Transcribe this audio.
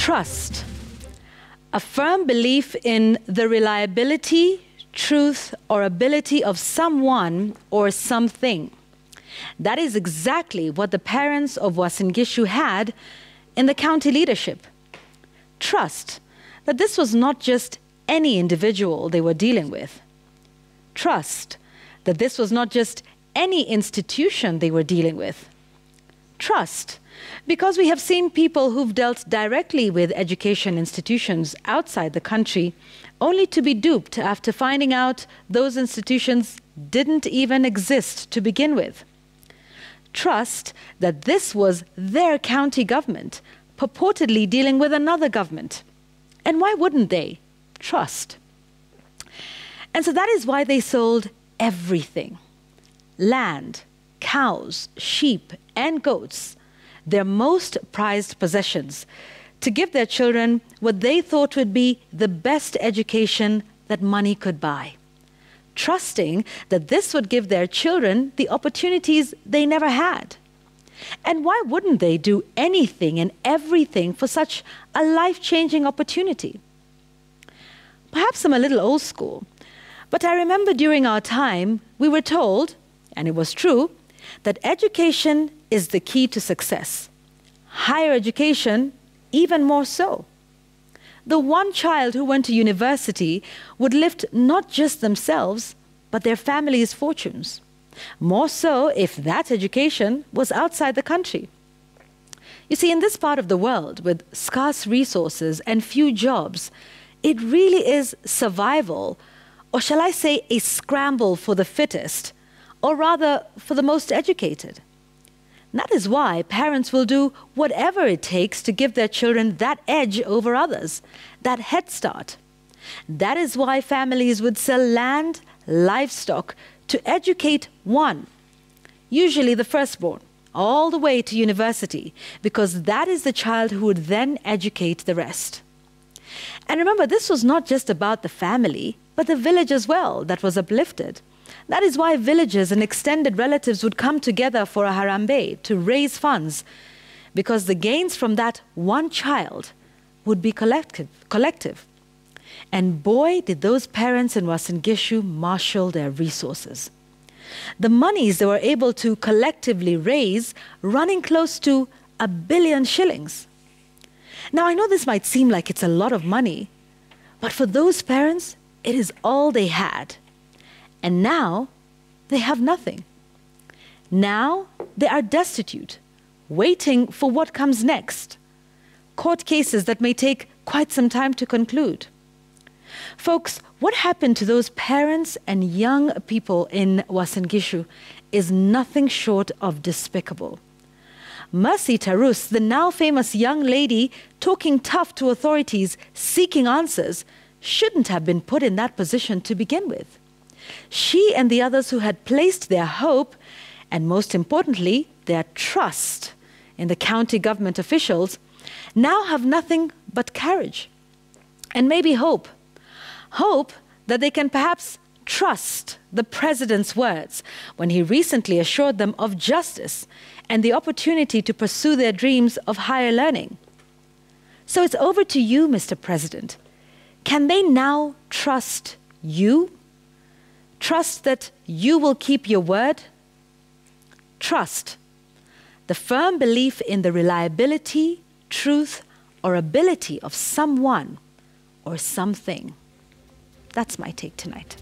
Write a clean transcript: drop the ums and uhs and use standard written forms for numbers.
Trust. A firm belief in the reliability, truth, or ability of someone or something. That is exactly what the parents of Uasin Gishu had in the county leadership. Trust that this was not just any individual they were dealing with. Trust that this was not just any institution they were dealing with. Trust, because we have seen people who've dealt directly with education institutions outside the country only to be duped after finding out those institutions didn't even exist to begin with. Trust that this was their county government purportedly dealing with another government. And why wouldn't they? Trust. And so that is why they sold everything. Land, cows, sheep, and goats, their most prized possessions, to give their children what they thought would be the best education that money could buy, trusting that this would give their children the opportunities they never had. And why wouldn't they do anything and everything for such a life-changing opportunity? Perhaps I'm a little old school, but I remember during our time we were told, and it was true, that education is the key to success. Higher education, even more so. The one child who went to university would lift not just themselves, but their families' fortunes. More so if that education was outside the country. You see, in this part of the world, with scarce resources and few jobs, it really is survival, or shall I say a scramble for the fittest, or rather for the most educated. And that is why parents will do whatever it takes to give their children that edge over others, that head start. That is why families would sell land, livestock, to educate one, usually the firstborn, all the way to university, because that is the child who would then educate the rest. And remember, this was not just about the family, but the village as well that was uplifted. That is why villages and extended relatives would come together for a harambe to raise funds, because the gains from that one child would be collective. And boy, did those parents in Uasin Gishu marshal their resources. The monies they were able to collectively raise running close to 1 billion shillings. Now, I know this might seem like it's a lot of money, but for those parents, it is all they had. And now, they have nothing. Now, they are destitute, waiting for what comes next. Court cases that may take quite some time to conclude. Folks, what happened to those parents and young people in Uasin Gishu is nothing short of despicable. Mercy Tarus, the now famous young lady talking tough to authorities, seeking answers, shouldn't have been put in that position to begin with. She and the others who had placed their hope, and most importantly, their trust in the county government officials, now have nothing but courage and maybe hope. Hope that they can perhaps trust the president's words when he recently assured them of justice and the opportunity to pursue their dreams of higher learning. So it's over to you, Mr. President. Can they now trust you? Trust that you will keep your word? Trust. The firm belief in the reliability, truth, or ability of someone or something. That's my take tonight.